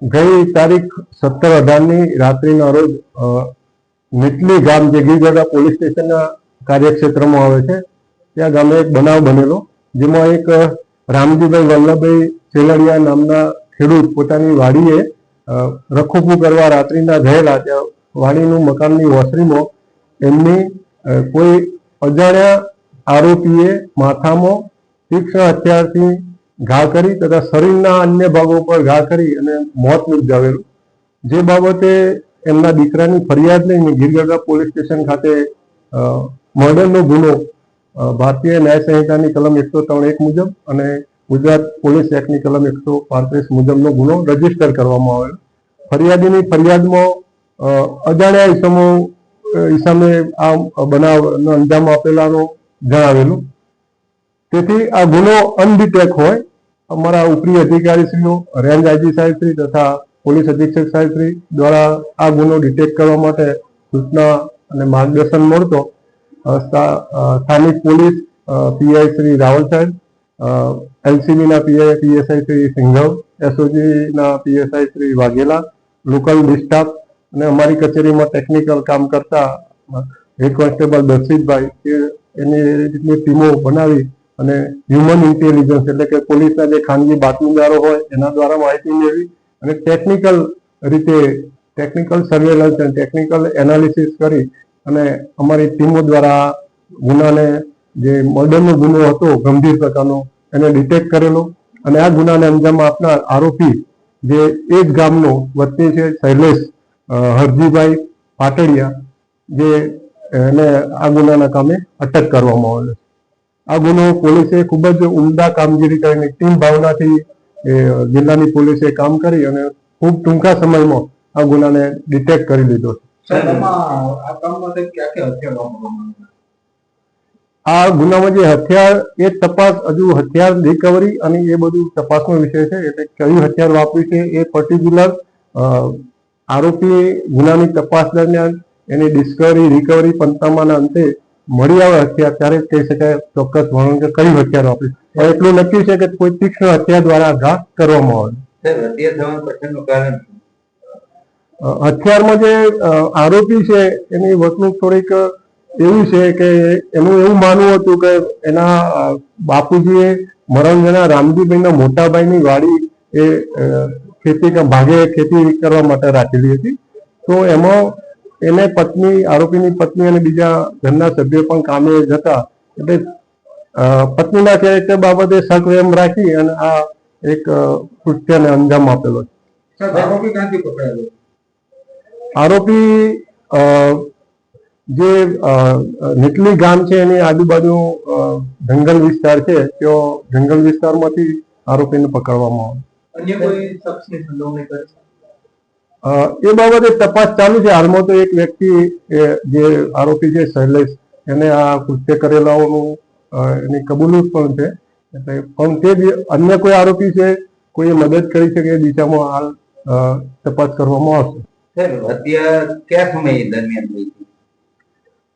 ગઈ તારીખ 17/18 રાત્રિના રોજ નીટલી ગામ જે ગીરગઢડા પોલીસ સ્ટેશનના કાર્યક્ષેત્રમાં આવે છે ત્યાં ગામે એક બનાવ બનેલો, જેમાં એક રામજીભાઈ વલ્લભભાઈ સેલડિયા નામના ખેડૂત પોતાની વાડીએ રખોપું કરવા રાત્રિના ગયેલા. ત્યાં વાડીનું મકાનની ઓસરીમાં એમની કોઈ અજાણ્યા આરોપીએ માથામાં તીક્ષ્ણ હથિયારથી ઘા કરી તથા શરીરના અન્ય ભાગો પર ઘા કરી અને મોત નિપજાવેલું. જે બાબતે એમના દીકરાની ફરિયાદ લઈને ગીરગઢડા પોલીસ સ્ટેશન ખાતે મર્ડરનો ગુનો ભારતીય ન્યાય સંહિતાની કલમ 103(1) મુજબ અને ગુજરાત પોલીસ એક્ટની કલમ 135 મુજબનો ગુનો રજીસ્ટર કરવામાં આવેલો. ફરિયાદીની ફરિયાદમાં અજાણ્યા ઈસમે આ બનાવનો અંજામ આપેલાનું જણાવેલું. તેથી આ ગુનો અનડિટેક હોય અમારા ઉપરી અધિકારીશ્રીઓ, રેન્જ આઈજી સાહેબશ્રી તથા પોલીસ અધિક્ષક સાહેબશ્રી દ્વારા આ ગુનો ડિટેક્ટ કરવા માટે સૂચના અને માર્ગદર્શન મળતો સ્થાનિક પોલીસ પીઆઈ શ્રી રાવલ સાહેબ, એલસીબીના પીએસઆઈ શ્રી સિંઘવ, એસઓજીના પીએસઆઈ શ્રી વાઘેલા, લોકલ ડિસ્ટાફ અને અમારી કચેરીમાં ટેકનિકલ કામ કરતા હેડ કોન્સ્ટેબલ દર્શિતભાઈ એની રીતની ટીમો બનાવી અને હ્યુમન ઇન્ટેલિજન્સ એટલે કે પોલીસના જે ખાનગી બાતમીદારો હોય એના દ્વારા માહિતી મેળવી અને ટેકનિકલ રીતે ટેકનિકલ સર્વેલન્સ અને ટેકનિકલ એનાલિસિસ કરી અને અમારી ટીમો દ્વારા ગુનાને જે મર્ડરનો ગુનો હતો ગંભીર પ્રકારનો એને ડિટેક્ટ કરેલો અને આ ગુનાને અંજામ આપનાર આરોપી જે એક ગામનો વતની છે શૈલેષ હરજીભાઈ પાટડિયા, જે એને આ ગુનાના કામે અટક કરવામાં આવેલો. આ ગુનો પોલીસે ખૂબ જ ઉમદા કામગીરી કરીને ટીમ ભાવનાથી જિલ્લાની પોલીસે કામ કરી અને ખૂબ ટૂંકા સમયમાં આ ગુનાને ડિટેક્ટ કરી લીધો છે. આ ગુનામાં જે હથિયાર એ તપાસ હજુ હથિયાર રિકવરી અને એ બધું તપાસનો વિષય છે. એટલે કયું હથિયાર વાપર્યું છે એ પર્ટિક્યુલર આરોપી ગુનાની તપાસ દરમિયાન એની ડિસ્કવરી રિકવરી પંચનામાના અંતે મળી આવે હથિયાર ત્યારે કહી શકાય ચોક્કસ વર્ણન કે કયું હથિયાર વાપર્યું. એટલું નક્કી છે કે કોઈ તીક્ષ્ણ હથિયાર દ્વારા ઘા કરવામાં આવે. હથિયારમાં જે આરોપી છે એની વર્તણૂક થોડીક એવું છે કે એનું એવું માનવું હતું કે એના બાપુજીએ મરણજના રામજીભાઈના મોટાભાઈની વાડી એ ભાગે ખેતી કરવા માટે રાખેલી હતી. તો એમાં એને પત્ની, આરોપીની પત્ની અને બીજા ઘરના સભ્યો પણ કામે જતા એટલે પત્નીના કેરેક્ટર બાબતે શક એમ રાખી અને આ એક કૃત્યને અંજામ આપેલો છે. આરોપી જે નીટલી ગામ છે એની આજુબાજુ જંગલ વિસ્તાર છે, તેઓ જંગલ વિસ્તારમાંથી આરોપીને પકડવામાં આવે. એ બાબતે તપાસ ચાલુ છે. હાલમાં તો એક વ્યક્તિ જે આરોપી છે શૈલેષ એને આ કૃત્ય કરેલાઓનું એની કબૂલાત પણ છે. એટલે પણ તે અન્ય કોઈ આરોપી છે કોઈએ મદદ કરી શકે એ દિશામાં હાલ તપાસ કરવામાં આવશે. હત્યા કયા સમય દરમિયાન થઈ હતી?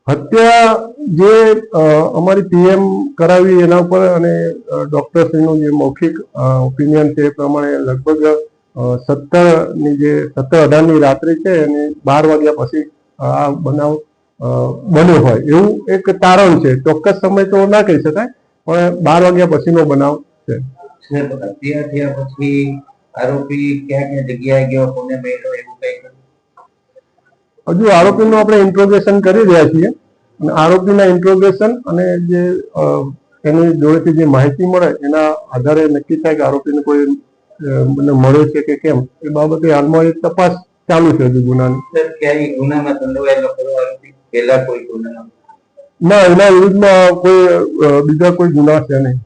હત્યા જે અમારી પીએમ કરાવી એના ઉપર અને ડોક્ટરશ્રીનું જે મૌખિક ઓપિનિયન છે એ પ્રમાણે લગભગ 17/18 રાત્રે છે અને 12 વાગ્યા પછી આ બનાવ બન્યો હોય એવું એક તારણ છે. ચોક્કસ સમય તો ના કહી શકાય પણ 12 વાગ્યા પછીનો બનાવ છે. હત્યા થયા પછી આરોપી ક્યાં ક્યાં જગ્યાએ ગયો, કોને મળ્યો એવું કઈ? હજુ આરોપીનું આપણે ઇન્ટ્રોગેશન કરી રહ્યા છીએ અને આરોપીના ઇન્ટ્રોગેશન અને જે એની જોડેથી જે માહિતી મળે એના આધારે નક્કી થાય કે આરોપીને કોઈ મળે છે કે કેમ એ બાબતે હાલમાં એક તપાસ ચાલુ છે હજુ ગુનાની. ના, એના વિરુદ્ધમાં કોઈ બીજા કોઈ ગુના છે નહીં.